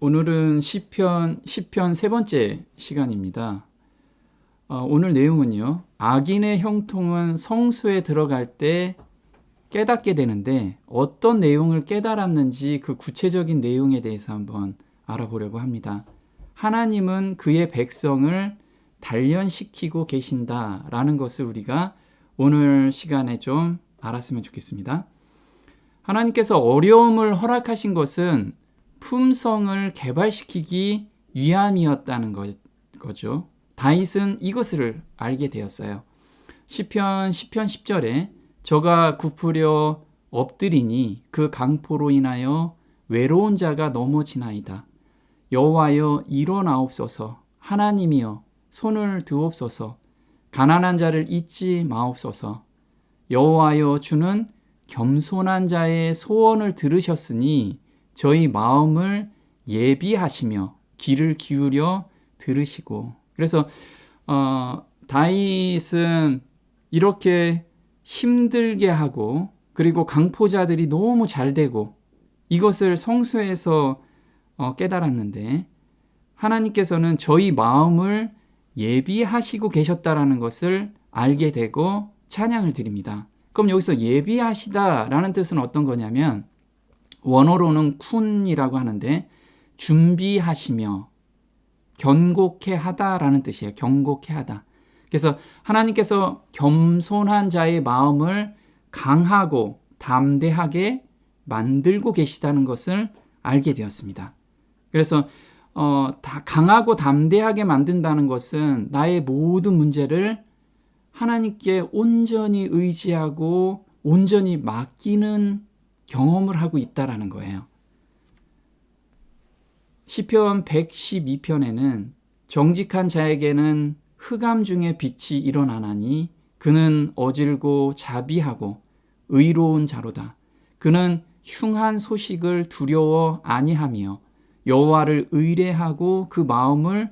오늘은 시편 세 번째 시간입니다. 오늘 내용은요. 악인의 형통은 성소에 들어갈 때 깨닫게 되는데 어떤 내용을 깨달았는지 그 구체적인 내용에 대해서 한번 알아보려고 합니다. 하나님은 그의 백성을 단련시키고 계신다라는 것을 우리가 오늘 시간에 좀 알았으면 좋겠습니다. 하나님께서 어려움을 허락하신 것은 품성을 개발시키기 위함이었다는 거죠. 다윗은 이것을 알게 되었어요. 시편 10절에 저가 굽으려 엎드리니 그 강포로 인하여 외로운 자가 넘어지나이다. 여호와여 일어나옵소서. 하나님이여 손을 드옵소서. 가난한 자를 잊지 마옵소서. 여호와여 주는 겸손한 자의 소원을 들으셨으니 저희 마음을 예비하시며 귀를 기울여 들으시고. 그래서 다윗은 이렇게 힘들게 하고 그리고 강포자들이 너무 잘 되고 이것을 성소에서 깨달았는데 하나님께서는 저희 마음을 예비하시고 계셨다라는 것을 알게 되고 찬양을 드립니다. 그럼 여기서 예비하시다라는 뜻은 어떤 거냐면 원어로는 쿤이라고 하는데 준비하시며 견고케 하다라는 뜻이에요. 견고케 하다. 그래서 하나님께서 겸손한 자의 마음을 강하고 담대하게 만들고 계시다는 것을 알게 되었습니다. 그래서 강하고 담대하게 만든다는 것은 나의 모든 문제를 하나님께 온전히 의지하고 온전히 맡기는 경험을 하고 있다라는 거예요. 시편 112편에는 정직한 자에게는 흑암 중에 빛이 일어나나니 그는 어질고 자비하고 의로운 자로다. 그는 흉한 소식을 두려워 아니하며 여호와를 의뢰하고 그 마음을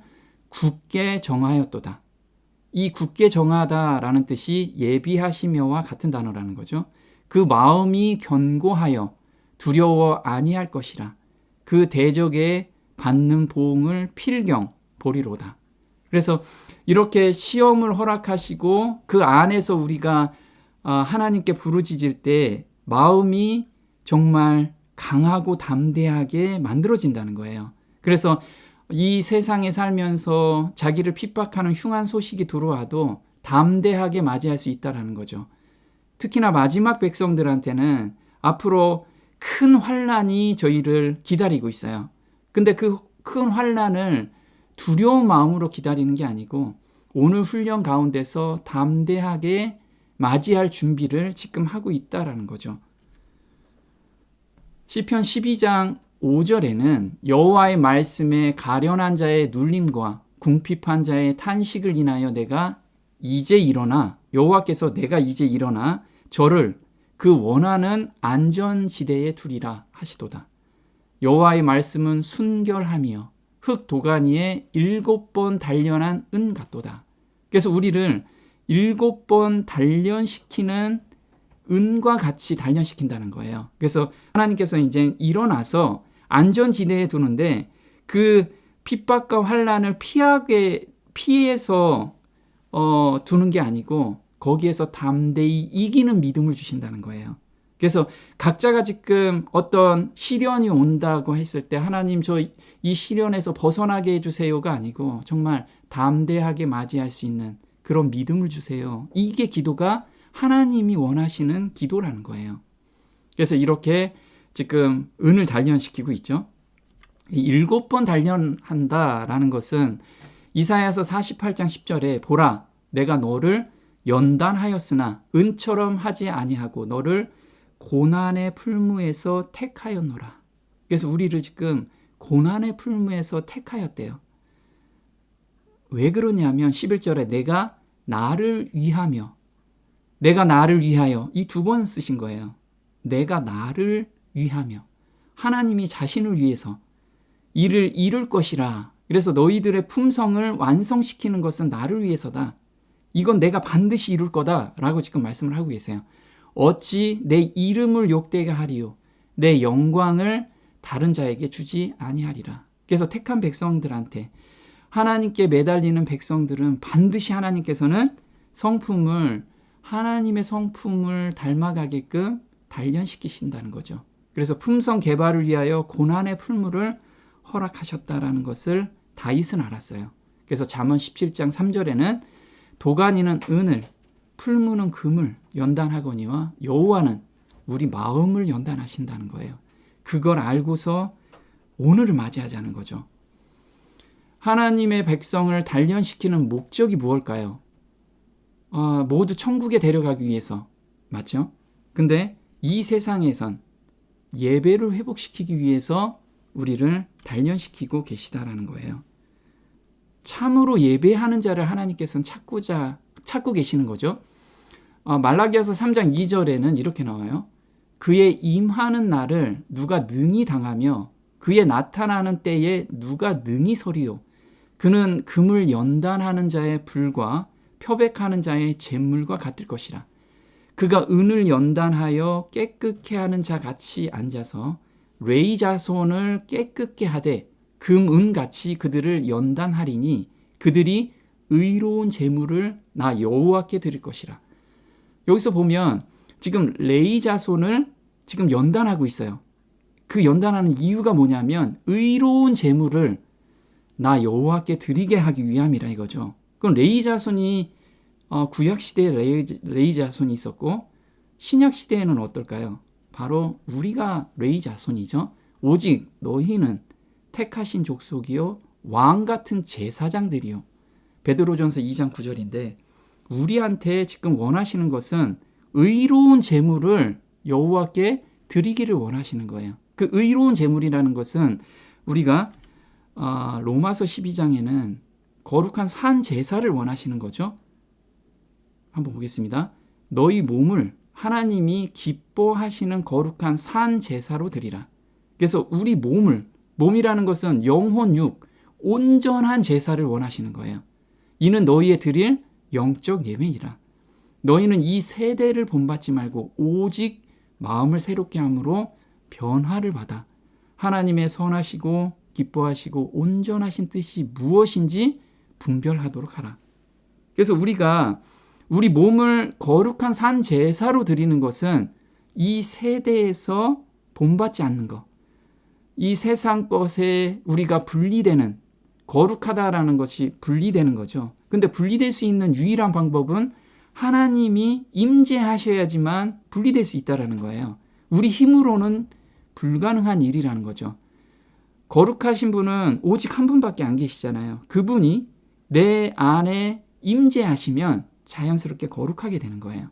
굳게 정하였도다. 이 굳게 정하다라는 뜻이 예비하시며와 같은 단어라는 거죠. 그 마음이 견고하여 두려워 아니할 것이라. 그 대적에 받는 보응을 필경 보리로다. 그래서 이렇게 시험을 허락하시고 그 안에서 우리가 하나님께 부르짖을 때 마음이 정말 강하고 담대하게 만들어진다는 거예요. 그래서 이 세상에 살면서 자기를 핍박하는 흉한 소식이 들어와도 담대하게 맞이할 수 있다는 거죠. 특히나 마지막 백성들한테는 앞으로 큰 환난이 저희를 기다리고 있어요. 근데 그 큰 환난을 두려운 마음으로 기다리는 게 아니고 오늘 훈련 가운데서 담대하게 맞이할 준비를 지금 하고 있다라는 거죠. 시편 12장 5절에는 여호와의 말씀에 가련한 자의 눌림과 궁핍한 자의 탄식을 인하여 내가 이제 일어나 여호와께서 내가 이제 일어나 저를 그 원하는 안전지대에 두리라 하시도다. 여호와의 말씀은 순결하며 흙 도가니에 7번 단련한 은 같도다. 그래서 우리를 7번 단련시키는 은과 같이 단련시킨다는 거예요. 그래서 하나님께서 이제 일어나서 안전지대에 두는데 그 핍박과 환난을 피해서 두는 게 아니고 거기에서 담대히 이기는 믿음을 주신다는 거예요. 그래서 각자가 지금 어떤 시련이 온다고 했을 때 하나님 저 이 시련에서 벗어나게 해주세요가 아니고 정말 담대하게 맞이할 수 있는 그런 믿음을 주세요. 이게 기도가 하나님이 원하시는 기도라는 거예요. 그래서 이렇게 지금 은을 단련시키고 있죠. 7번 단련한다라는 것은 이사야서 48장 10절에 보라 내가 너를 연단하였으나 은처럼 하지 아니하고 너를 고난의 풀무에서 택하였노라. 그래서 우리를 지금 고난의 풀무에서 택하였대요. 왜 그러냐면 11절에 내가 나를 위하며 내가 나를 위하여 이 2번 쓰신 거예요. 내가 나를 위하며 하나님이 자신을 위해서 이를 이룰 것이라. 그래서 너희들의 품성을 완성시키는 것은 나를 위해서다. 이건 내가 반드시 이룰 거다라고 지금 말씀을 하고 계세요. 어찌 내 이름을 욕되게 하리요 내 영광을 다른 자에게 주지 아니하리라. 그래서 택한 백성들한테 하나님께 매달리는 백성들은 반드시 하나님께서는 하나님의 성품을 닮아가게끔 단련시키신다는 거죠. 그래서 품성 개발을 위하여 고난의 풀무를 허락하셨다라는 것을 다윗은 알았어요. 그래서 잠언 17장 3절에는 도가니는 은을, 풀무는 금을 연단하거니와 여호와는 우리 마음을 연단하신다는 거예요. 그걸 알고서 오늘을 맞이하자는 거죠. 하나님의 백성을 단련시키는 목적이 무엇일까요? 모두 천국에 데려가기 위해서, 맞죠? 근데 이 세상에선 예배를 회복시키기 위해서 우리를 단련시키고 계시다라는 거예요. 참으로 예배하는 자를 하나님께서는 찾고 계시는 거죠. 말라기야서 3장 2절에는 이렇게 나와요. 그의 임하는 날을 누가 능히 당하며 그의 나타나는 때에 누가 능히 서리요. 그는 금을 연단하는 자의 불과 표백하는 자의 잿물과 같을 것이라. 그가 은을 연단하여 깨끗게 하는 자 같이 앉아서 레위 자손을 깨끗게 하되 금, 은같이 그들을 연단하리니 그들이 의로운 제물을 나 여호와께 드릴 것이라. 여기서 보면 지금 레위 자손을 지금 연단하고 있어요. 그 연단하는 이유가 뭐냐면 의로운 제물을 나 여호와께 드리게 하기 위함이라 이거죠. 그럼 레위 자손이 구약 시대에 레위 자손이 있었고 신약 시대에는 어떨까요? 바로 우리가 레위 자손이죠. 오직 너희는 택하신 족속이요 왕 같은 제사장들이요. 베드로전서 2장 9절인데 우리한테 지금 원하시는 것은 의로운 제물을 여호와께 드리기를 원하시는 거예요. 그 의로운 제물이라는 것은 우리가 로마서 12장에는 거룩한 산 제사를 원하시는 거죠. 한번 보겠습니다. 너희 몸을 하나님이 기뻐하시는 거룩한 산 제사로 드리라. 그래서 우리 몸이라는 것은 영혼, 육, 온전한 제사를 원하시는 거예요. 이는 너희의 드릴 영적 예배이라. 너희는 이 세대를 본받지 말고 오직 마음을 새롭게 함으로 변화를 받아 하나님의 선하시고 기뻐하시고 온전하신 뜻이 무엇인지 분별하도록 하라. 그래서 우리가 우리 몸을 거룩한 산 제사로 드리는 것은 이 세대에서 본받지 않는 것, 이 세상 것에 우리가 분리되는, 거룩하다라는 것이 분리되는 거죠. 근데 분리될 수 있는 유일한 방법은 하나님이 임재하셔야지만 분리될 수 있다라는 거예요. 우리 힘으로는 불가능한 일이라는 거죠. 거룩하신 분은 오직 한 분밖에 안 계시잖아요. 그분이 내 안에 임재하시면 자연스럽게 거룩하게 되는 거예요.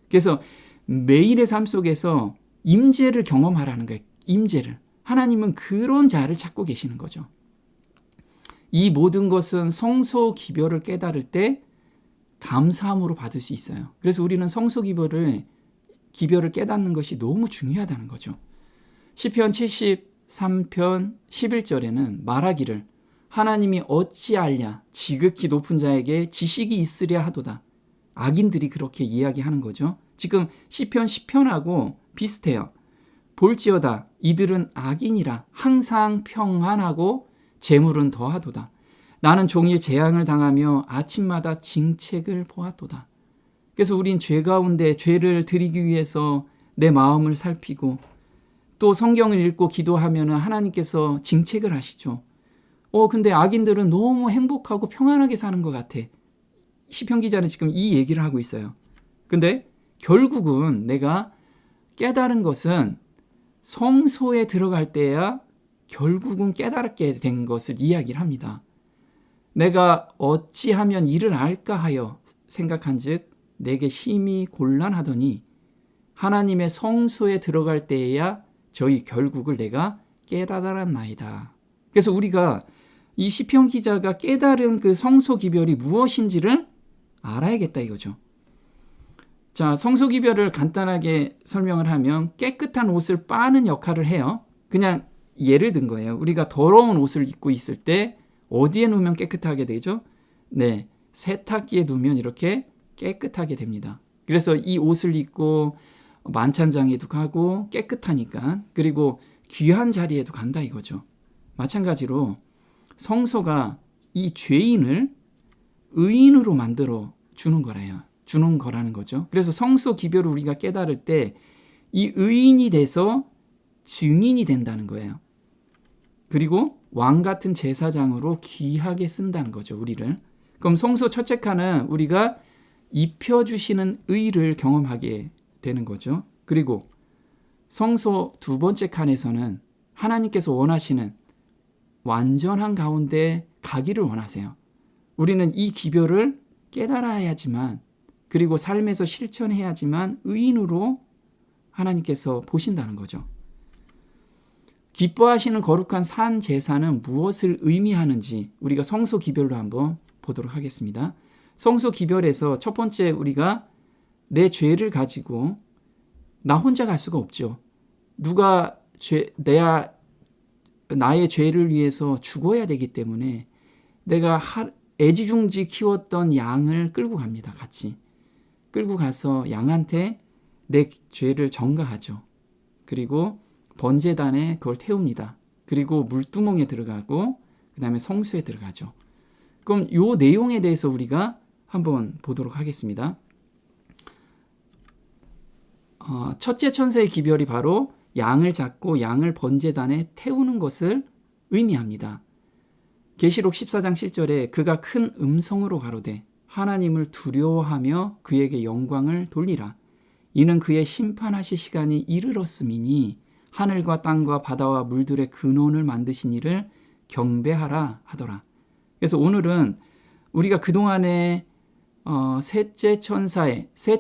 그래서 매일의 삶 속에서 임재를 경험하라는 거예요. 임재를. 하나님은 그런 자를 찾고 계시는 거죠. 이 모든 것은 성소 기별을 깨달을 때 감사함으로 받을 수 있어요. 그래서 우리는 성소 기별을 깨닫는 것이 너무 중요하다는 거죠. 시편 73편 11절에는 말하기를 하나님이 어찌알랴 지극히 높은 자에게 지식이 있으랴 하도다. 악인들이 그렇게 이야기하는 거죠. 지금 시편 10편하고 비슷해요. 볼지어다 이들은 악인이라 항상 평안하고 재물은 더하도다. 나는 종일 재앙을 당하며 아침마다 징책을 보았도다. 그래서 우린 죄 가운데 죄를 드리기 위해서 내 마음을 살피고 또 성경을 읽고 기도하면 하나님께서 징책을 하시죠. 근데 악인들은 너무 행복하고 평안하게 사는 것 같아. 시편 기자는 지금 이 얘기를 하고 있어요. 근데 결국은 내가 깨달은 것은 성소에 들어갈 때야 결국은 깨달게 된 것을 이야기를 합니다. 내가 어찌하면 이를 알까 하여 생각한즉 내게 심히 곤란하더니 하나님의 성소에 들어갈 때에야 저희 결국을 내가 깨달았나이다. 그래서 우리가 이 시편 기자가 깨달은 그 성소 기별이 무엇인지를 알아야겠다 이거죠. 자, 성소 기별을 간단하게 설명을 하면 깨끗한 옷을 빠는 역할을 해요. 그냥 예를 든 거예요. 우리가 더러운 옷을 입고 있을 때 어디에 놓으면 깨끗하게 되죠? 네, 세탁기에 두면 이렇게 깨끗하게 됩니다. 그래서 이 옷을 입고 만찬장에도 가고 깨끗하니까, 그리고 귀한 자리에도 간다 이거죠. 마찬가지로 성소가 이 죄인을 의인으로 만들어 주는 거라는 거죠. 그래서 성소 기별을 우리가 깨달을 때 이 의인이 돼서 증인이 된다는 거예요. 그리고 왕 같은 제사장으로 귀하게 쓴다는 거죠, 우리를. 그럼 성소 첫째 칸은 우리가 입혀주시는 의를 경험하게 되는 거죠. 그리고 성소 두 번째 칸에서는 하나님께서 원하시는 완전한 가운데 가기를 원하세요. 우리는 이 기별을 깨달아야지만, 그리고 삶에서 실천해야지만 의인으로 하나님께서 보신다는 거죠. 기뻐하시는 거룩한 산 제사는 무엇을 의미하는지 우리가 성소 기별로 한번 보도록 하겠습니다. 성소 기별에서 첫 번째, 우리가 내 죄를 가지고 나 혼자 갈 수가 없죠. 누가 나의 죄를 위해서 죽어야 되기 때문에 내가 애지중지 키웠던 양을 끌고 갑니다. 같이 끌고 가서 양한테 내 죄를 전가하죠. 그리고 번제단에 그걸 태웁니다. 그리고 물두멍에 들어가고 그 다음에 성소에 들어가죠. 그럼 이 내용에 대해서 우리가 한번 보도록 하겠습니다. 첫째 천사의 기별이 바로 양을 잡고 양을 번제단에 태우는 것을 의미합니다. 계시록 14장 7절에 그가 큰 음성으로 가로되 하나님을 두려워하며 그에게 영광을 돌리라. 이는 그의 심판하실 시간이 이르렀음이니 하늘과 땅과 바다와 물들의 근원을 만드신 이를 경배하라 하더라. 그래서 오늘은 우리가 그동안에 세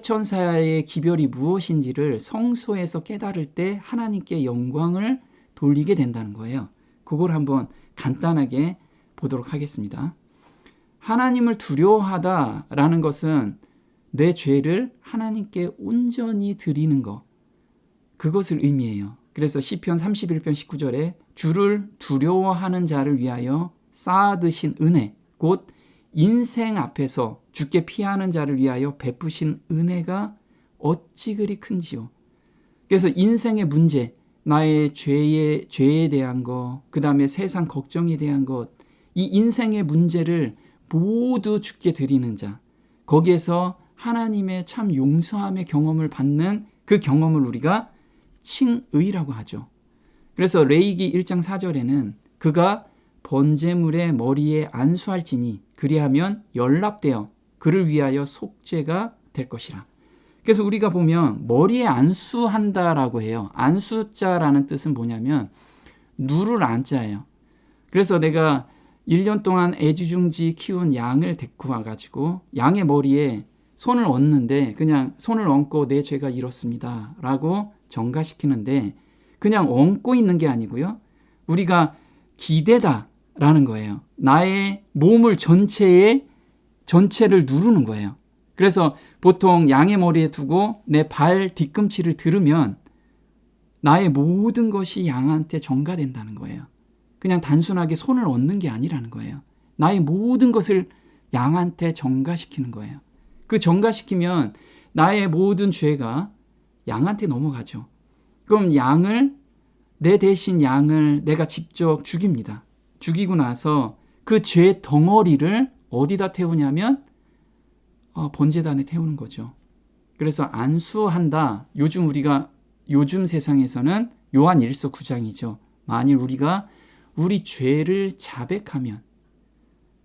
천사의 기별이 무엇인지를 성소에서 깨달을 때 하나님께 영광을 돌리게 된다는 거예요. 그걸 한번 간단하게 보도록 하겠습니다. 하나님을 두려워하다라는 것은 내 죄를 하나님께 온전히 드리는 것, 그것을 의미해요. 그래서 시편 31편 19절에 주를 두려워하는 자를 위하여 쌓아두신 은혜, 곧 인생 앞에서 주께 피하는 자를 위하여 베푸신 은혜가 어찌 그리 큰지요. 그래서 인생의 문제, 나의 죄에 대한 것, 그 다음에 세상 걱정에 대한 것, 이 인생의 문제를 모두 주께 드리는 자, 거기에서 하나님의 참 용서함의 경험을 받는 그 경험을 우리가 칭의라고 하죠. 그래서 레위기 1장 4절에는 그가 번제물의 머리에 안수할지니 그리하면 연락되어 그를 위하여 속죄가 될 것이라. 그래서 우리가 보면 머리에 안수한다라고 해요. 안수자라는 뜻은 뭐냐면 누를 안자예요. 그래서 내가 1년 동안 애지중지 키운 양을 데리고 와가지고 양의 머리에 손을 얹는데 그냥 손을 얹고 내 죄가 이렇습니다 라고 전가시키는데 그냥 얹고 있는 게 아니고요. 우리가 기대다라는 거예요. 나의 몸을 전체를 누르는 거예요. 그래서 보통 양의 머리에 두고 내 발 뒤꿈치를 들으면 나의 모든 것이 양한테 전가된다는 거예요. 그냥 단순하게 손을 얹는 게 아니라는 거예요. 나의 모든 것을 양한테 전가시키는 거예요. 그 전가시키면 나의 모든 죄가 양한테 넘어가죠. 그럼 내 대신 양을 내가 직접 죽입니다. 죽이고 나서 그 죄 덩어리를 어디다 태우냐면 번제단에 태우는 거죠. 그래서 안수한다. 요즘 세상에서는 요한 1서 9장이죠. 만일 우리가 우리 죄를 자백하면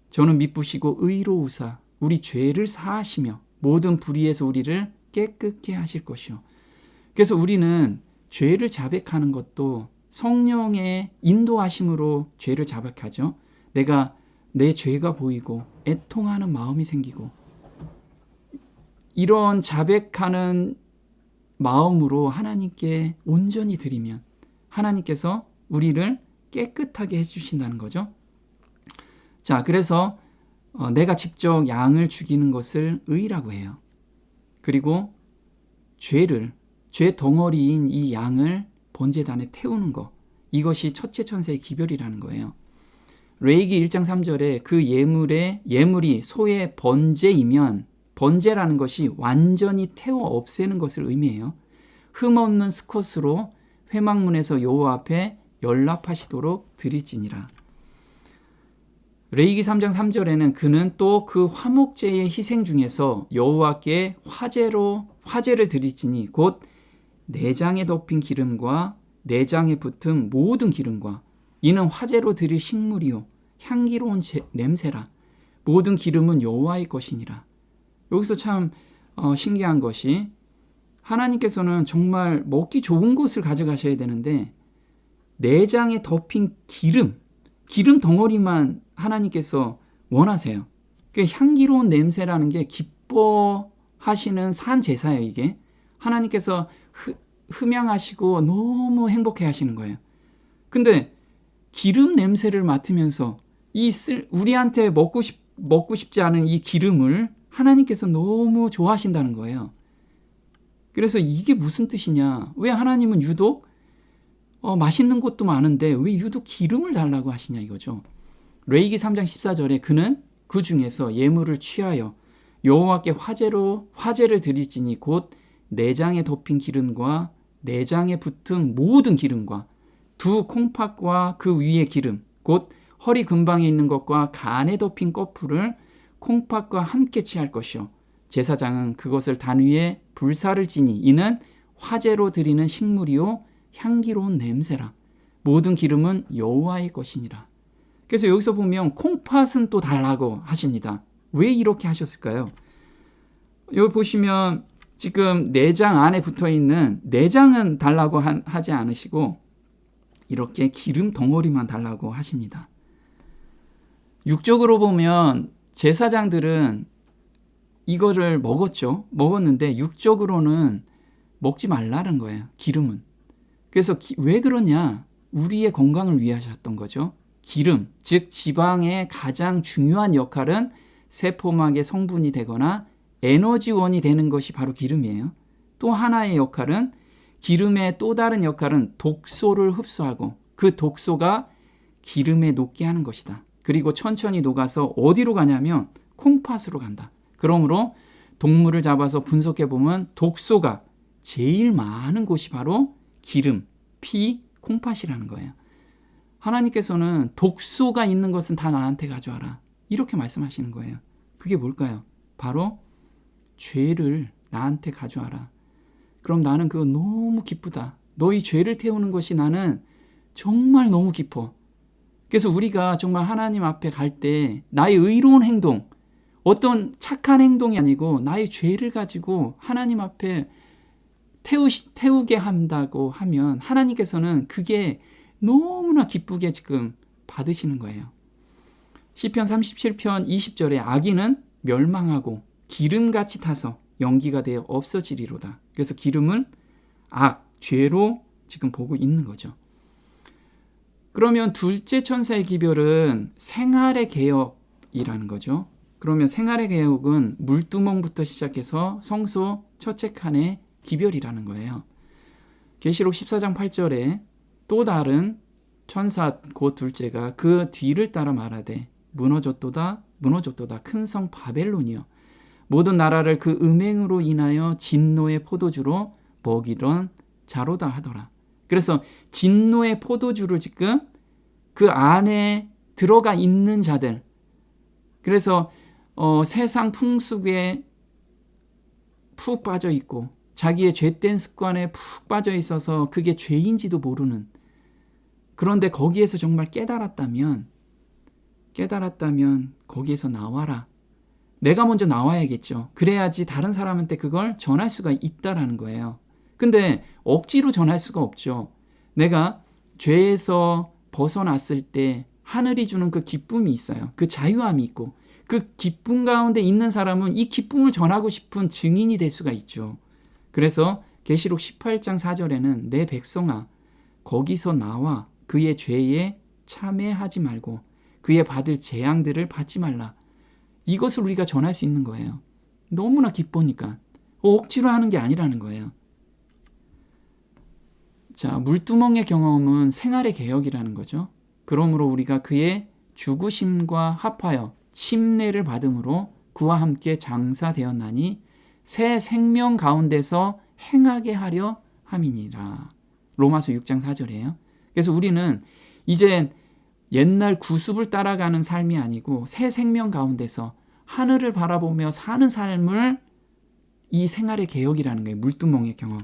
저는 미쁘시고 의로우사 우리 죄를 사하시며 모든 불의에서 우리를 깨끗게 하실 것이요. 그래서 우리는 죄를 자백하는 것도 성령의 인도하심으로 죄를 자백하죠. 내 죄가 보이고 애통하는 마음이 생기고 이런 자백하는 마음으로 하나님께 온전히 드리면 하나님께서 우리를 깨끗하게 해주신다는 거죠. 자, 그래서 내가 직접 양을 죽이는 것을 의라고 해요. 그리고 죄 덩어리인 이 양을 번제단에 태우는 것, 이것이 첫째 천사의 기별이라는 거예요. 레위기 1장 3절에 그 예물이 소의 번제이면 번제라는 것이 완전히 태워 없애는 것을 의미해요. 흠없는 스컷으로 회막문에서 여호와 앞에 연락하시도록 드릴지니라. 레위기 3장 3절에는 그는 또 그 화목제의 희생 중에서 여호와께 화제를 드릴지니 곧 내장에 덮인 기름과 내장에 붙은 모든 기름과 이는 화제로 드릴 식물이요 향기로운 냄새라. 모든 기름은 여호와의 것이니라. 여기서 참 신기한 것이 하나님께서는 정말 먹기 좋은 것을 가져가셔야 되는데 내장에 덮인 기름 덩어리만 하나님께서 원하세요. 그 향기로운 냄새라는 게 기뻐하시는 산 제사예요. 이게 하나님께서 흠양하시고 너무 행복해 하시는 거예요. 근데 기름 냄새를 맡으면서 우리한테 먹고 싶지 않은 이 기름을 하나님께서 너무 좋아하신다는 거예요. 그래서 이게 무슨 뜻이냐? 왜 하나님은 유독 맛있는 것도 많은데 왜 유독 기름을 달라고 하시냐 이거죠. 레위기 3장 14절에 그는 그 중에서 예물을 취하여 여호와께 화제를 드릴지니 곧 내장에 덮인 기름과 내장에 붙은 모든 기름과 두 콩팥과 그 위의 기름 곧 허리 근방에 있는 것과 간에 덮인 꺼풀을 콩팥과 함께 취할 것이요 제사장은 그것을 단 위에 불사를 지니 이는 화제로 드리는 식물이요 향기로운 냄새라. 모든 기름은 여호와의 것이니라. 그래서 여기서 보면 콩팥은 또 달라고 하십니다. 왜 이렇게 하셨을까요? 여기 보시면 지금 내장 안에 붙어있는 내장은 달라고 하지 않으시고 이렇게 기름 덩어리만 달라고 하십니다. 육적으로 보면 제사장들은 이거를 먹었는데 육적으로는 먹지 말라는 거예요. 기름은. 그래서 왜 그러냐? 우리의 건강을 위해 하셨던 거죠. 기름, 즉 지방의 가장 중요한 역할은 세포막의 성분이 되거나 에너지원이 되는 것이 바로 기름이에요. 또 하나의 역할은 기름의 또 다른 역할은 독소를 흡수하고 그 독소가 기름에 녹게 하는 것이다. 그리고 천천히 녹아서 어디로 가냐면 콩팥으로 간다. 그러므로 동물을 잡아서 분석해 보면 독소가 제일 많은 곳이 바로 기름, 피, 콩팥이라는 거예요. 하나님께서는 독소가 있는 것은 다 나한테 가져와라. 이렇게 말씀하시는 거예요. 그게 뭘까요? 바로 죄를 나한테 가져와라. 그럼 나는 그거 너무 기쁘다. 너희 죄를 태우는 것이 나는 정말 너무 기뻐. 그래서 우리가 정말 하나님 앞에 갈 때 나의 의로운 행동, 어떤 착한 행동이 아니고 나의 죄를 가지고 하나님 앞에 태우게 한다고 하면 하나님께서는 그게 너무나 기쁘게 지금 받으시는 거예요. 시편 37편 20절에 악인은 멸망하고 기름같이 타서 연기가 되어 없어지리로다. 그래서 기름은 죄로 지금 보고 있는 거죠. 그러면 둘째 천사의 기별은 생활의 개혁이라는 거죠. 그러면 생활의 개혁은 물두멍부터 시작해서 성소 첫째 칸의 기별이라는 거예요. 계시록 14장 8절에 또 다른 천사 곧 둘째가 그 뒤를 따라 말하되 무너졌도다 큰 성 바벨론이여 모든 나라를 그 음행으로 인하여 진노의 포도주로 먹이던 자로다 하더라. 그래서 진노의 포도주를 지금 그 안에 들어가 있는 자들, 그래서 세상 풍습에 푹 빠져 있고 자기의 죄된 습관에 푹 빠져 있어서 그게 죄인지도 모르는, 그런데 거기에서 정말 깨달았다면 거기에서 나와라. 내가 먼저 나와야겠죠. 그래야지 다른 사람한테 그걸 전할 수가 있다라는 거예요. 근데 억지로 전할 수가 없죠. 내가 죄에서 벗어났을 때 하늘이 주는 그 기쁨이 있어요. 그 자유함이 있고 그 기쁨 가운데 있는 사람은 이 기쁨을 전하고 싶은 증인이 될 수가 있죠. 그래서 계시록 18장 4절에는 내 백성아 거기서 나와 그의 죄에 참회하지 말고 그의 받을 재앙들을 받지 말라. 이것을 우리가 전할 수 있는 거예요. 너무나 기쁘니까. 억지로 하는 게 아니라는 거예요. 자, 물두멍의 경험은 생활의 개혁이라는 거죠. 그러므로 우리가 그의 죽으심과 합하여 침례를 받음으로 그와 함께 장사되었나니 새 생명 가운데서 행하게 하려 함이니라. 로마서 6장 4절이에요. 그래서 우리는 이제 옛날 구습을 따라가는 삶이 아니고 새 생명 가운데서 하늘을 바라보며 사는 삶을 이 생활의 개혁이라는 거예요. 물두멍의 경험.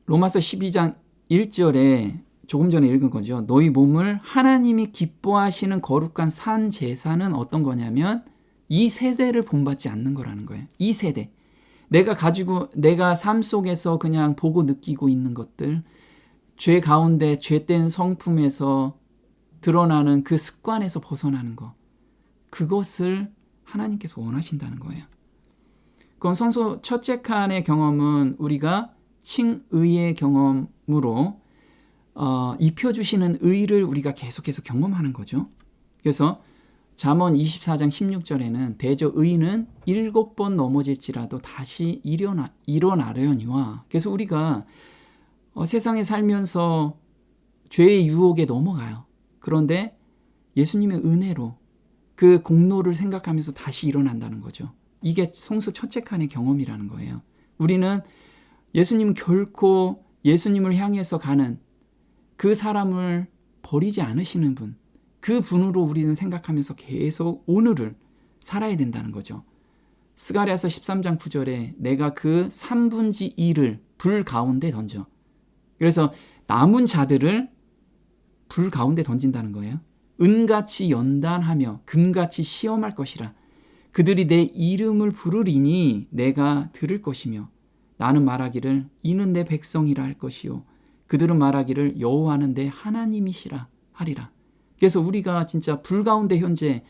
로마서 12장 1절에 조금 전에 읽은 거죠. 너희 몸을 하나님이 기뻐하시는 거룩한 산 제사는 어떤 거냐면 이 세대를 본받지 않는 거라는 거예요. 이 세대. 내가 삶 속에서 그냥 보고 느끼고 있는 것들, 죄 가운데 죄된 성품에서 드러나는 그 습관에서 벗어나는 것, 그것을 하나님께서 원하신다는 거예요. 그건 성서 첫째 칸의 경험은 우리가 칭의의 경험으로 입혀주시는 의를 우리가 계속해서 경험하는 거죠. 그래서 잠언 24장 16절에는 대저 의인은 7번 넘어질지라도 다시 일어나려니와. 그래서 우리가 세상에 살면서 죄의 유혹에 넘어가요. 그런데 예수님의 은혜로 그 공로를 생각하면서 다시 일어난다는 거죠. 이게 성서 첫째 칸의 경험이라는 거예요. 우리는 예수님은 결코 예수님을 향해서 가는 그 사람을 버리지 않으시는 분, 그 분으로 우리는 생각하면서 계속 오늘을 살아야 된다는 거죠. 스가랴서 13장 9절에 내가 그 3분의 1을 불 가운데 던져. 그래서 남은 자들을 불 가운데 던진다는 거예요. 은같이 연단하며 금같이 시험할 것이라. 그들이 내 이름을 부르리니 내가 들을 것이며 나는 말하기를 이는 내 백성이라 할 것이요 그들은 말하기를 여호와는 내 하나님이시라 하리라. 그래서 우리가 진짜 불 가운데 현재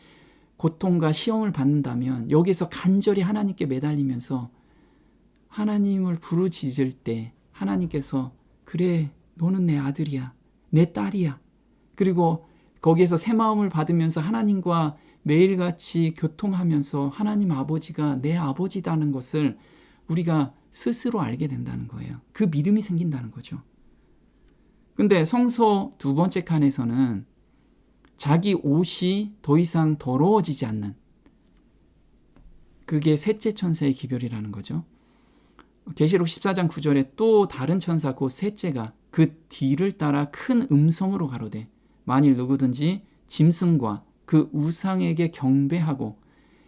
고통과 시험을 받는다면 여기서 간절히 하나님께 매달리면서 하나님을 부르짖을 때 하나님께서 그래 너는 내 아들이야 내 딸이야. 그리고 거기에서 새 마음을 받으면서 하나님과 매일같이 교통하면서 하나님 아버지가 내 아버지다는 것을 우리가 스스로 알게 된다는 거예요. 그 믿음이 생긴다는 거죠. 근데 성서 두 번째 칸에서는 자기 옷이 더 이상 더러워지지 않는, 그게 셋째 천사의 기별이라는 거죠. 계시록 14장 9절에 또 다른 천사 곧 셋째가 그 뒤를 따라 큰 음성으로 가로되 만일 누구든지 짐승과 그 우상에게 경배하고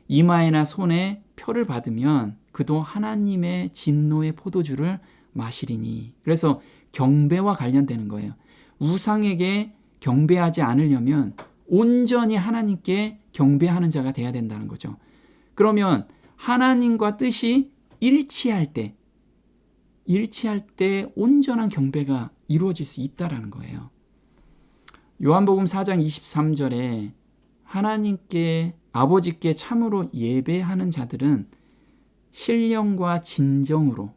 이마에나 손에 표를 받으면 그도 하나님의 진노의 포도주를 마시리니. 그래서 경배와 관련되는 거예요. 우상에게 경배하지 않으려면 온전히 하나님께 경배하는 자가 돼야 된다는 거죠. 그러면 하나님과 뜻이 일치할 때 온전한 경배가 이루어질 수 있다라는 거예요. 요한복음 4장 23절에 하나님께 아버지께 참으로 예배하는 자들은 신령과 진정으로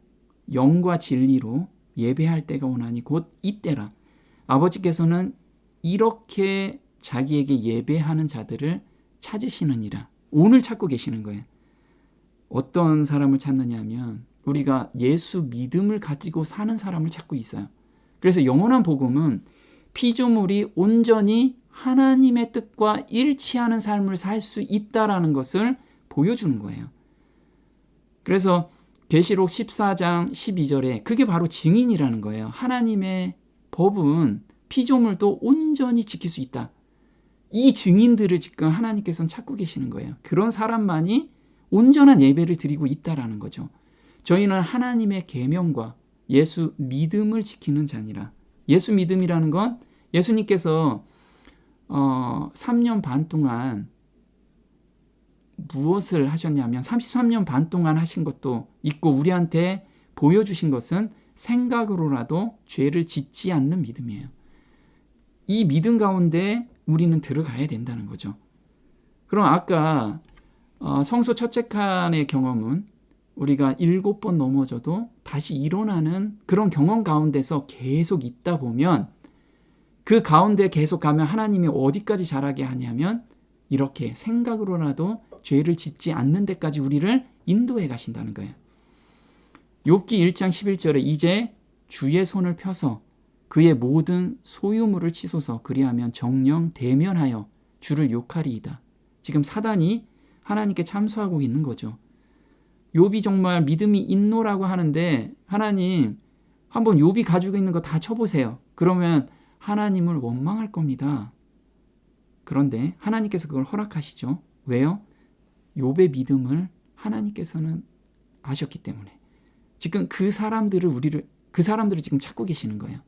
영과 진리로 예배할 때가 오나니 곧 이때라. 아버지께서는 이렇게 자기에게 예배하는 자들을 찾으시느니라. 오늘 찾고 계시는 거예요. 어떤 사람을 찾느냐 하면 우리가 예수 믿음을 가지고 사는 사람을 찾고 있어요. 그래서 영원한 복음은 피조물이 온전히 하나님의 뜻과 일치하는 삶을 살 수 있다라는 것을 보여주는 거예요. 그래서 계시록 14장 12절에 그게 바로 증인이라는 거예요. 하나님의 법은 피조물도 온전히 지킬 수 있다. 이 증인들을 지금 하나님께서는 찾고 계시는 거예요. 그런 사람만이 온전한 예배를 드리고 있다라는 거죠. 저희는 하나님의 계명과 예수 믿음을 지키는 자니라. 예수 믿음이라는 건 예수님께서 3년 반 동안 무엇을 하셨냐면 33년 반 동안 하신 것도 있고 우리한테 보여주신 것은 생각으로라도 죄를 짓지 않는 믿음이에요. 이 믿음 가운데 우리는 들어가야 된다는 거죠. 그럼 아까 성소 첫째 칸의 경험은 우리가 7번 넘어져도 다시 일어나는 그런 경험 가운데서 계속 있다 보면 그 가운데 계속 가면 하나님이 어디까지 자라게 하냐면 이렇게 생각으로라도 죄를 짓지 않는 데까지 우리를 인도해 가신다는 거예요. 욥기 1장 11절에 이제 주의 손을 펴서 그의 모든 소유물을 치소서 그리하면 정령 대면하여 주를 욕하리이다. 지금 사단이 하나님께 참소하고 있는 거죠. 욥이 정말 믿음이 있노라고 하는데 하나님 한번 욥이 가지고 있는 거 다 쳐보세요. 그러면 하나님을 원망할 겁니다. 그런데 하나님께서 그걸 허락하시죠. 왜요? 욥의 믿음을 하나님께서는 아셨기 때문에. 지금 그 사람들을 지금 찾고 계시는 거예요.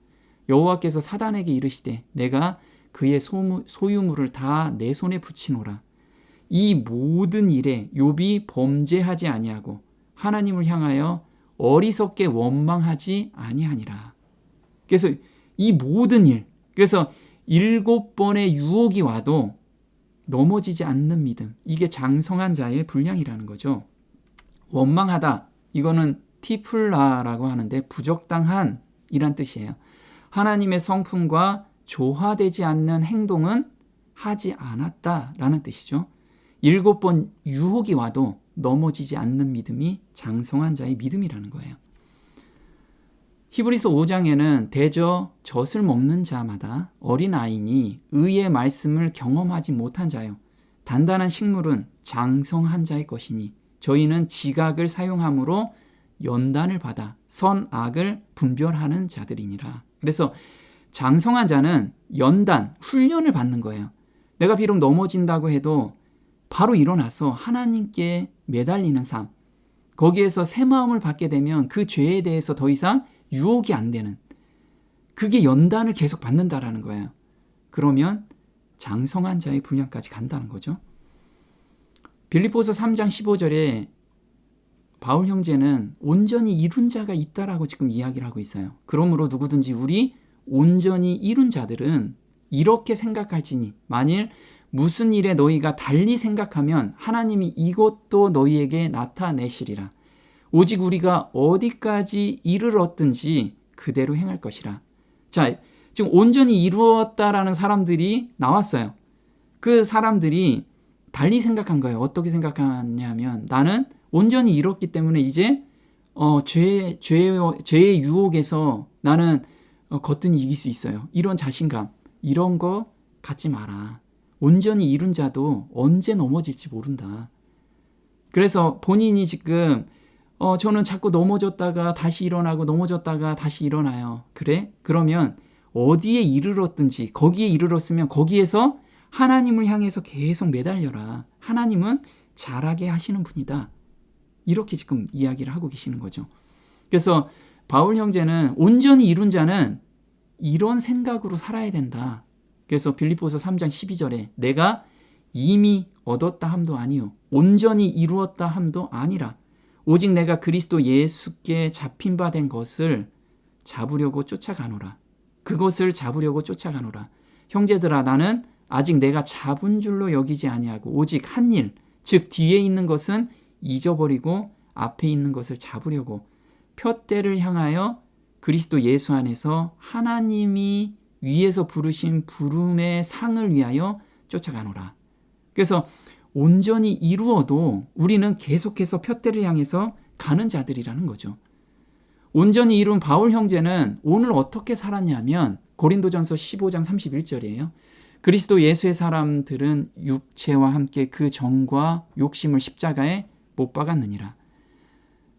여호와께서 사단에게 이르시되 내가 그의 소유물을 다 내 손에 붙이노라. 이 모든 일에 욥이 범죄하지 아니하고 하나님을 향하여 어리석게 원망하지 아니하니라. 그래서 이 모든 일, 그래서 7번의 유혹이 와도 넘어지지 않는 믿음, 이게 장성한 자의 분량이라는 거죠. 원망하다, 이거는 티플라라고 하는데 부적당한 이란 뜻이에요. 하나님의 성품과 조화되지 않는 행동은 하지 않았다라는 뜻이죠. 7번 유혹이 와도 넘어지지 않는 믿음이 장성한 자의 믿음이라는 거예요. 히브리서 5장에는 대저 젖을 먹는 자마다 어린아이니 의의 말씀을 경험하지 못한 자요 단단한 식물은 장성한 자의 것이니 저희는 지각을 사용함으로 연단을 받아 선악을 분별하는 자들이니라. 그래서 장성한 자는 연단, 훈련을 받는 거예요. 내가 비록 넘어진다고 해도 바로 일어나서 하나님께 매달리는 삶, 거기에서 새 마음을 받게 되면 그 죄에 대해서 더 이상 유혹이 안 되는, 그게 연단을 계속 받는다라는 거예요. 그러면 장성한 자의 분량까지 간다는 거죠. 빌립보서 3장 15절에 바울 형제는 온전히 이룬 자가 있다라고 지금 이야기를 하고 있어요. 그러므로 누구든지 우리 온전히 이룬 자들은 이렇게 생각할지니 만일 무슨 일에 너희가 달리 생각하면 하나님이 이것도 너희에게 나타내시리라. 오직 우리가 어디까지 이르렀든지 그대로 행할 것이라. 자, 지금 온전히 이루었다라는 사람들이 나왔어요. 그 사람들이 달리 생각한 거예요. 어떻게 생각하냐면 나는 온전히 이뤘기 때문에 이제 죄의 유혹에서 나는 거뜬히 이길 수 있어요. 이런 자신감, 이런 거 갖지 마라. 온전히 이룬 자도 언제 넘어질지 모른다. 그래서 본인이 지금 저는 자꾸 넘어졌다가 다시 일어나고 넘어졌다가 다시 일어나요. 그래? 그러면 어디에 이르렀든지 거기에 이르렀으면 거기에서 하나님을 향해서 계속 매달려라. 하나님은 잘하게 하시는 분이다. 이렇게 지금 이야기를 하고 계시는 거죠. 그래서 바울 형제는 온전히 이룬 자는 이런 생각으로 살아야 된다. 그래서 빌립보서 3장 12절에 내가 이미 얻었다 함도 아니요 온전히 이루었다 함도 아니라 오직 내가 그리스도 예수께 잡힌 바 된 것을 잡으려고 쫓아가노라. 그것을 잡으려고 쫓아가노라. 형제들아 나는 아직 내가 잡은 줄로 여기지 아니하고 오직 한 일, 즉 뒤에 있는 것은 잊어버리고 앞에 있는 것을 잡으려고 푯대를 향하여 그리스도 예수 안에서 하나님이 위에서 부르신 부름의 상을 위하여 쫓아가노라. 그래서 온전히 이루어도 우리는 계속해서 푯대를 향해서 가는 자들이라는 거죠. 온전히 이룬 바울 형제는 오늘 어떻게 살았냐면 고린도전서 15장 31절이에요. 그리스도 예수의 사람들은 육체와 함께 그 정과 욕심을 십자가에 못 박았느니라.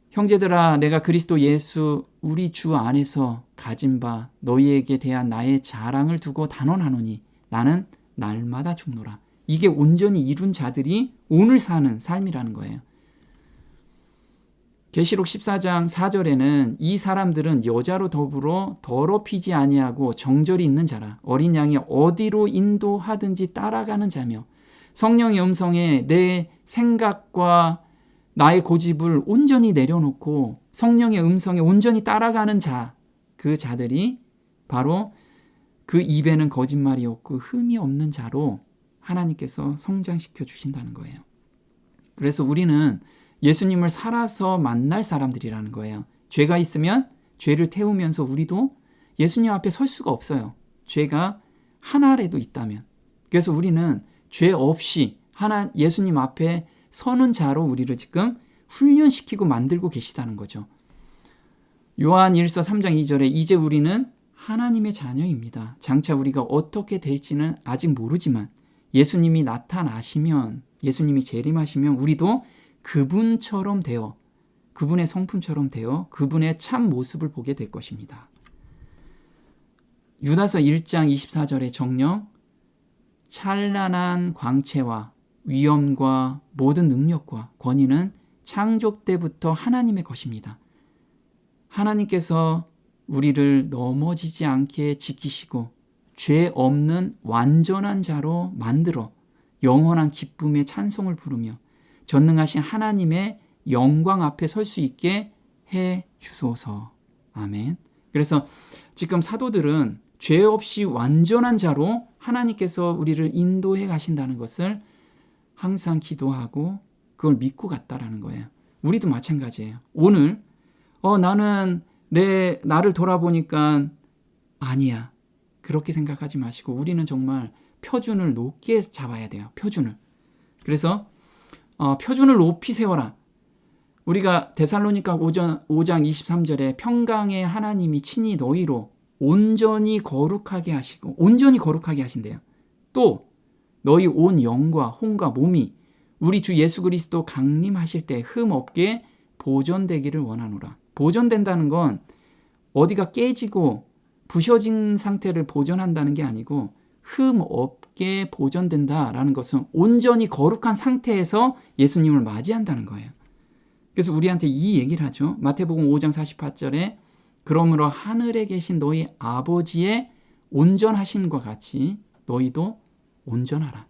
형제들아 내가 그리스도 예수 우리 주 안에서 가진 바 너희에게 대한 나의 자랑을 두고 단언하노니 나는 날마다 죽노라. 이게 온전히 이룬 자들이 오늘 사는 삶이라는 거예요. 계시록 14장 4절에는 이 사람들은 여자로 더불어 더럽히지 아니하고 정절이 있는 자라. 어린 양이 어디로 인도하든지 따라가는 자며 성령의 음성에 내 생각과 나의 고집을 온전히 내려놓고 성령의 음성에 온전히 따라가는 자, 그 자들이 바로 그 입에는 거짓말이 없고 흠이 없는 자로 하나님께서 성장시켜 주신다는 거예요. 그래서 우리는 예수님을 살아서 만날 사람들이라는 거예요. 죄가 있으면 죄를 태우면서 우리도 예수님 앞에 설 수가 없어요. 죄가 하나라도 있다면. 그래서 우리는 죄 없이 예수님 앞에 서는 자로 우리를 지금 훈련시키고 만들고 계시다는 거죠. 요한 1서 3장 2절에 이제 우리는 하나님의 자녀입니다. 장차 우리가 어떻게 될지는 아직 모르지만 예수님이 나타나시면, 예수님이 재림하시면 우리도 그분처럼 되어, 그분의 성품처럼 되어 그분의 참 모습을 보게 될 것입니다. 유다서 1장 24절의 정령, 찬란한 광채와 위엄과 모든 능력과 권위는 창조 때부터 하나님의 것입니다. 하나님께서 우리를 넘어지지 않게 지키시고 죄 없는 완전한 자로 만들어 영원한 기쁨의 찬송을 부르며 전능하신 하나님의 영광 앞에 설 수 있게 해 주소서. 아멘. 그래서 지금 사도들은 죄 없이 완전한 자로 하나님께서 우리를 인도해 가신다는 것을 항상 기도하고 그걸 믿고 갔다라는 거예요. 우리도 마찬가지예요. 오늘 나는 나를 돌아보니까 아니야. 그렇게 생각하지 마시고 우리는 정말 표준을 높게 잡아야 돼요. 표준을. 그래서 표준을 높이 세워라. 우리가 데살로니가 5장 23절에 평강의 하나님이 친히 너희로 온전히 거룩하게 하신대요. 또 너희 온 영과 혼과 몸이 우리 주 예수 그리스도 강림하실 때 흠 없게 보존되기를 원하노라. 보존된다는 건 어디가 깨지고 부셔진 상태를 보존한다는 게 아니고 흠 없게 보존된다라는 것은 온전히 거룩한 상태에서 예수님을 맞이한다는 거예요. 그래서 우리한테 이 얘기를 하죠. 마태복음 5장 48절에 그러므로 하늘에 계신 너희 아버지의 온전하심과 같이 너희도 온전하라.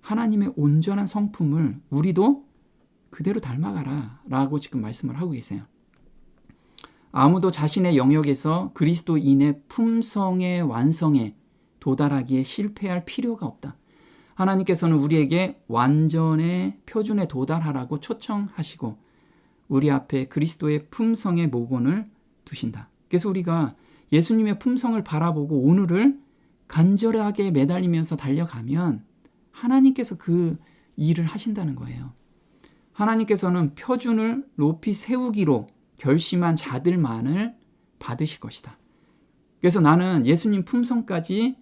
하나님의 온전한 성품을 우리도 그대로 닮아가라 라고 지금 말씀을 하고 계세요. 아무도 자신의 영역에서 그리스도인의 품성의 완성에 도달하기에 실패할 필요가 없다. 하나님께서는 우리에게 완전의 표준에 도달하라고 초청하시고 우리 앞에 그리스도의 품성의 모본을 두신다. 그래서 우리가 예수님의 품성을 바라보고 오늘을 간절하게 매달리면서 달려가면 하나님께서 그 일을 하신다는 거예요. 하나님께서는 표준을 높이 세우기로 결심한 자들만을 받으실 것이다. 그래서 나는 예수님 품성까지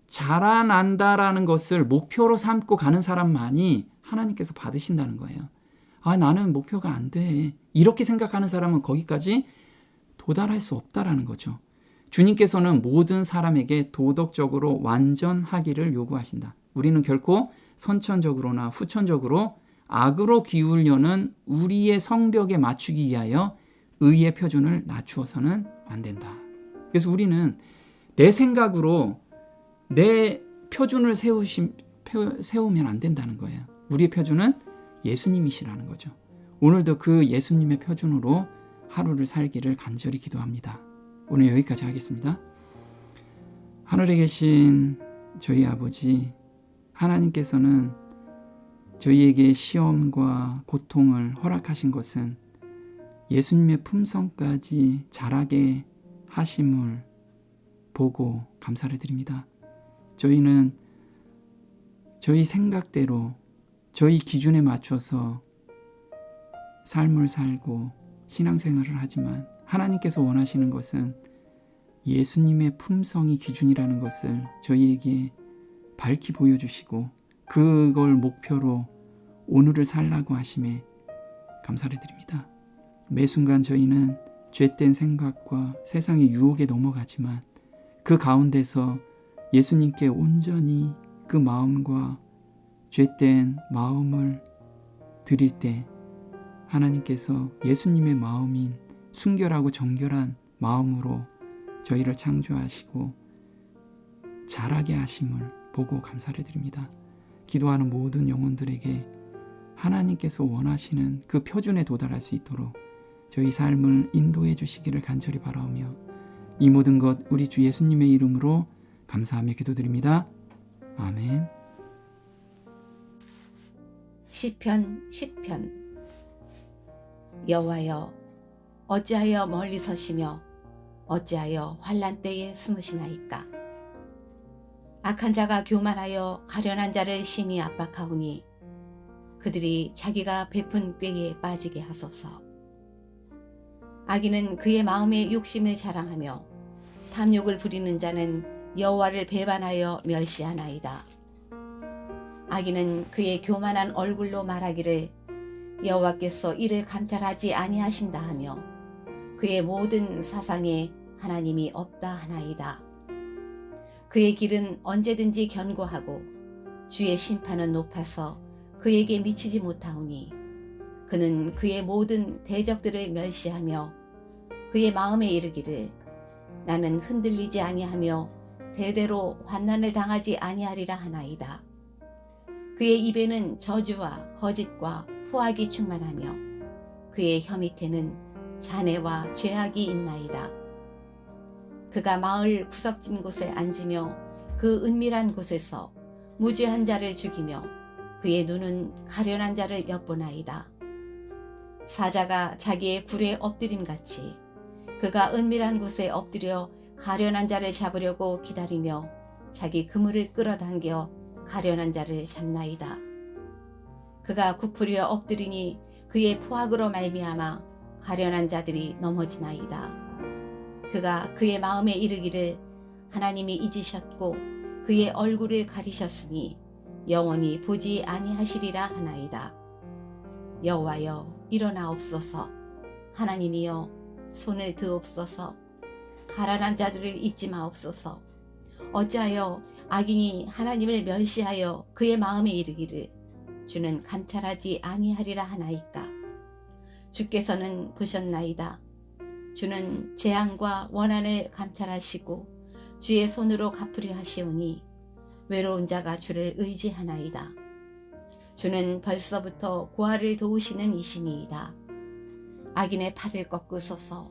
자라난다라는 것을 목표로 삼고 가는 사람만이 하나님께서 받으신다는 거예요. 나는 목표가 안 돼. 이렇게 생각하는 사람은 거기까지 도달할 수 없다라는 거죠. 주님께서는 모든 사람에게 도덕적으로 완전하기를 요구하신다. 우리는 결코 선천적으로나 후천적으로 악으로 기울려는 우리의 성벽에 맞추기 위하여 의의 표준을 낮추어서는 안 된다. 그래서 우리는 내 생각으로 내 표준을 세우면 안 된다는 거예요. 우리의 표준은 예수님이시라는 거죠. 오늘도 그 예수님의 표준으로 하루를 살기를 간절히 기도합니다. 오늘 여기까지 하겠습니다. 하늘에 계신 저희 아버지, 하나님께서는 저희에게 시험과 고통을 허락하신 것은 예수님의 품성까지 자라게 하심을 보고 감사를 드립니다. 저희는 저희 생각대로 저희 기준에 맞춰서 삶을 살고 신앙생활을 하지만 하나님께서 원하시는 것은 예수님의 품성이 기준이라는 것을 저희에게 밝히 보여주시고 그걸 목표로 오늘을 살라고 하심에 감사를 드립니다. 매 순간 저희는 죄된 생각과 세상의 유혹에 넘어가지만 그 가운데서 예수님께 온전히 그 마음과 죄된 마음을 드릴 때 하나님께서 예수님의 마음인 순결하고 정결한 마음으로 저희를 창조하시고 자라게 하심을 보고 감사를 드립니다. 기도하는 모든 영혼들에게 하나님께서 원하시는 그 표준에 도달할 수 있도록 저희 삶을 인도해 주시기를 간절히 바라오며 이 모든 것 우리 주 예수님의 이름으로 감사하며 기도드립니다. 아멘. 시편 10편. 여호와여, 어찌하여 멀리 서시며 어찌하여 환난 때에 숨으시나이까. 악한 자가 교만하여 가련한 자를 심히 압박하오니 그들이 자기가 베푼 꾀에 빠지게 하소서. 악인은 그의 마음의 욕심을 자랑하며 탐욕을 부리는 자는 여호와를 배반하여 멸시하나이다. 악인은 그의 교만한 얼굴로 말하기를 여호와께서 이를 감찰하지 아니하신다 하며 그의 모든 사상에 하나님이 없다 하나이다. 그의 길은 언제든지 견고하고 주의 심판은 높아서 그에게 미치지 못하오니 그는 그의 모든 대적들을 멸시하며 그의 마음에 이르기를 나는 흔들리지 아니하며 대대로 환난을 당하지 아니하리라 하나이다. 그의 입에는 저주와 거짓과 포악이 충만하며 그의 혀 밑에는 잔해와 죄악이 있나이다. 그가 마을 구석진 곳에 앉으며 그 은밀한 곳에서 무죄한 자를 죽이며 그의 눈은 가련한 자를 엿보나이다. 사자가 자기의 굴에 엎드림같이 그가 은밀한 곳에 엎드려 가련한 자를 잡으려고 기다리며 자기 그물을 끌어당겨 가련한 자를 잡나이다. 그가 굽으려 엎드리니 그의 포악으로 말미암아 가련한 자들이 넘어지나이다. 그가 그의 마음에 이르기를 하나님이 잊으셨고 그의 얼굴을 가리셨으니 영원히 보지 아니하시리라 하나이다. 여호와여 일어나옵소서. 하나님이여 손을 드옵소서. 가난한 자들을 잊지 마옵소서. 어찌하여 악인이 하나님을 멸시하여 그의 마음에 이르기를 주는 감찰하지 아니하리라 하나이까. 주께서는 보셨나이다. 주는 재앙과 원한을 감찰하시고 주의 손으로 갚으려 하시오니 외로운 자가 주를 의지하나이다. 주는 벌써부터 고아를 도우시는 이신이이다. 악인의 팔을 꺾으소서.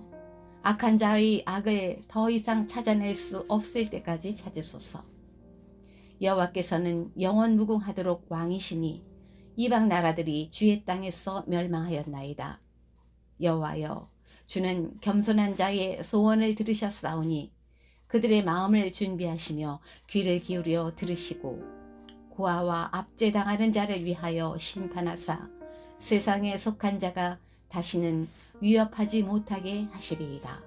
악한 자의 악을 더 이상 찾아낼 수 없을 때까지 찾으소서. 여호와께서는 영원 무궁하도록 왕이시니 이방 나라들이 주의 땅에서 멸망하였나이다. 여호와여 주는 겸손한 자의 소원을 들으셨사오니 그들의 마음을 준비하시며 귀를 기울여 들으시고 고아와 압제당하는 자를 위하여 심판하사 세상에 속한 자가 다시는 위협하지 못하게 하시리이다.